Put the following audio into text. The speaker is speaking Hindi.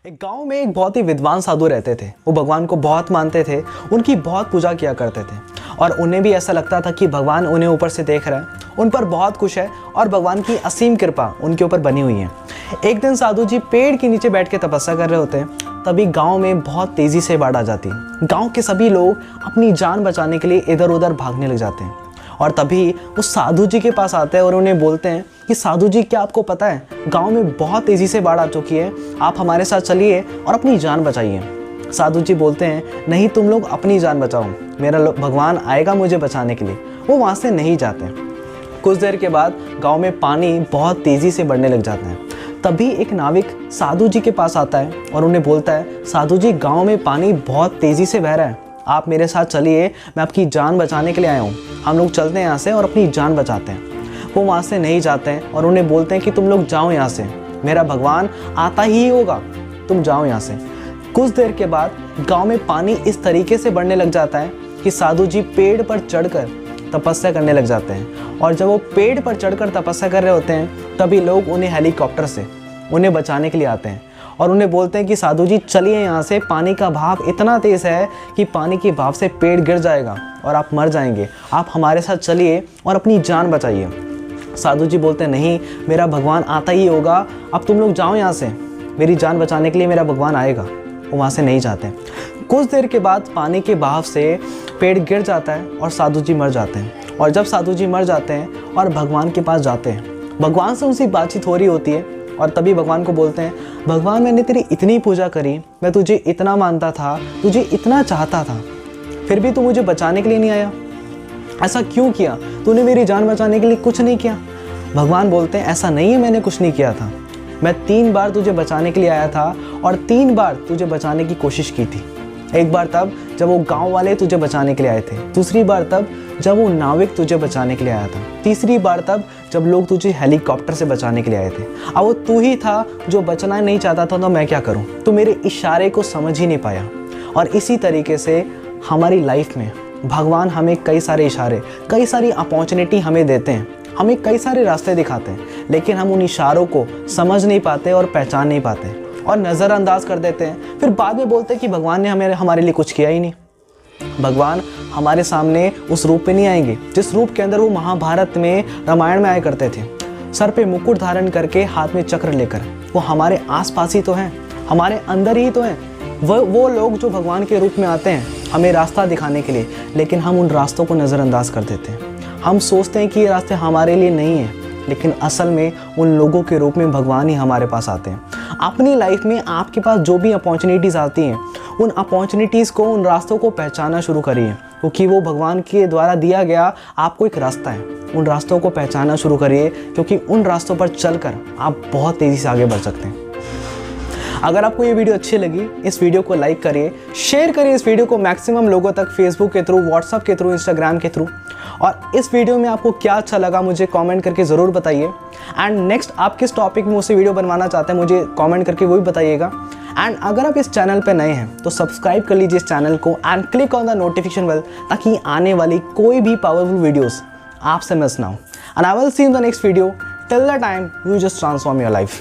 एक गांव में एक बहुत ही विद्वान साधु रहते थे। वो भगवान को बहुत मानते थे, उनकी बहुत पूजा किया करते थे और उन्हें भी ऐसा लगता था कि भगवान उन्हें ऊपर से देख रहा है, उन पर बहुत खुश है और भगवान की असीम कृपा उनके ऊपर बनी हुई है। एक दिन साधु जी पेड़ के नीचे बैठ के तपस्या कर रहे होते हैं, तभी गांव में बहुत तेज़ी से बाढ़ आ जाती है। गांव के सभी लोग अपनी जान बचाने के लिए इधर उधर भागने लग जाते हैं और तभी वो साधु जी के पास आते हैं और उन्हें बोलते हैं कि साधु जी, क्या आपको पता है गांव में बहुत तेज़ी से बाढ़ आ चुकी है, आप हमारे साथ चलिए और अपनी जान बचाइए। साधु जी बोलते हैं, नहीं, तुम लोग अपनी जान बचाओ, मेरा भगवान आएगा मुझे बचाने के लिए। वो वहाँ से नहीं जाते। कुछ देर के बाद गांव में पानी बहुत तेज़ी से बढ़ने लग जाता है। तभी एक नाविक साधु जी के पास आता है और उन्हें बोलता है, साधु जी, गांव में पानी बहुत तेज़ी से बह रहा है, आप मेरे साथ चलिए, मैं आपकी जान बचाने के लिए आया हूँ, हम लोग चलते हैं यहाँ से और अपनी जान बचाते हैं। वो वहाँ से नहीं जाते हैं और उन्हें बोलते हैं कि तुम लोग जाओ यहाँ से, मेरा भगवान आता ही होगा, तुम जाओ यहाँ से। कुछ देर के बाद गांव में पानी इस तरीके से बढ़ने लग जाता है कि साधु जी पेड़ पर चढ़कर तपस्या करने लग जाते हैं और जब वो पेड़ पर चढ़कर तपस्या कर रहे होते हैं तभी लोग उन्हें हेलीकॉप्टर से उन्हें बचाने के लिए आते हैं और उन्हें बोलते हैं कि साधु जी चलिए यहाँ से, पानी का भाव इतना तेज़ है कि पानी के भाव से पेड़ गिर जाएगा और आप मर जाएंगे, आप हमारे साथ चलिए और अपनी जान बचाइए। साधु जी बोलते हैं, नहीं, मेरा भगवान आता ही होगा, अब तुम लोग जाओ यहाँ से, मेरी जान बचाने के लिए मेरा भगवान आएगा। वो वहाँ से नहीं जाते। कुछ देर के बाद पानी के बहाव से पेड़ गिर जाता है और साधु जी मर जाते हैं। और जब साधु जी मर जाते हैं और भगवान के पास जाते हैं, भगवान से उनसे बातचीत हो रही होती है और तभी भगवान को बोलते हैं, भगवान, मैंने तेरी इतनी पूजा करी, मैं तुझे इतना मानता था, तुझे इतना चाहता था, फिर भी तू मुझे बचाने के लिए नहीं आया, ऐसा क्यों किया? तूने मेरी जान बचाने के लिए कुछ नहीं किया। भगवान बोलते हैं, ऐसा नहीं है, मैंने कुछ नहीं किया था, मैं 3 बार तुझे बचाने के लिए आया था और 3 बार तुझे बचाने की कोशिश की थी। एक बार तब जब वो गांव वाले तुझे बचाने के लिए आए थे, दूसरी बार तब जब वो नाविक तुझे बचाने के लिए आया था, तीसरी बार तब जब लोग तुझे हेलीकॉप्टर से बचाने के लिए आए थे। अब वो तू ही था जो बचना नहीं चाहता था, तो मैं क्या करूं? तू मेरे इशारे को समझ ही नहीं पाया। और इसी तरीके से हमारी लाइफ में भगवान हमें कई सारे इशारे, कई सारी अपॉर्चुनिटी हमें देते हैं, हमें कई सारे रास्ते दिखाते हैं, लेकिन हम उन इशारों को समझ नहीं पाते और पहचान नहीं पाते और नज़रअंदाज कर देते हैं। फिर बाद में बोलते हैं कि भगवान ने हमारे लिए कुछ किया ही नहीं। भगवान हमारे सामने उस रूप में नहीं आएंगे जिस रूप के अंदर वो महाभारत में, रामायण में आया करते थे, सर पे मुकुट धारण करके, हाथ में चक्र लेकर। वो हमारे आसपास ही तो हैं, हमारे अंदर ही तो हैं। वो लोग जो भगवान के रूप में आते हैं हमें रास्ता दिखाने के लिए, लेकिन हम उन रास्तों को नज़रअंदाज कर देते हैं। हम सोचते हैं कि ये रास्ते हमारे लिए नहीं हैं, लेकिन असल में उन लोगों के रूप में भगवान ही हमारे पास आते हैं। अपनी लाइफ में आपके पास जो भी अपॉर्चुनिटीज़ आती हैं, उन अपॉर्चुनिटीज़ को, उन रास्तों को पहचानना शुरू करिए, क्योंकि वो भगवान के द्वारा दिया गया आपको एक रास्ता है। उन रास्तों को पहचानना शुरू करिए, क्योंकि उन रास्तों पर चलकर आप बहुत तेज़ी से आगे बढ़ सकते हैं। अगर आपको ये वीडियो अच्छी लगी, इस वीडियो को लाइक करिए, शेयर करिए इस वीडियो को मैक्सिमम लोगों तक, फेसबुक के थ्रू, व्हाट्सएप के थ्रू, इंस्टाग्राम के थ्रू। और इस वीडियो में आपको क्या अच्छा लगा मुझे कमेंट करके ज़रूर बताइए। एंड नेक्स्ट आप किस टॉपिक में मुझसे वीडियो बनवाना चाहते हैं मुझे कमेंट करके वो भी बताइएगा। एंड अगर आप इस चैनल पर नए हैं तो सब्सक्राइब कर लीजिए इस चैनल को and click on the notification bell, ताकि आने वाली कोई भी पावरफुल वीडियोस आपसे मिस ना हो। And I will see in the next video. Till the time, you just transform your life.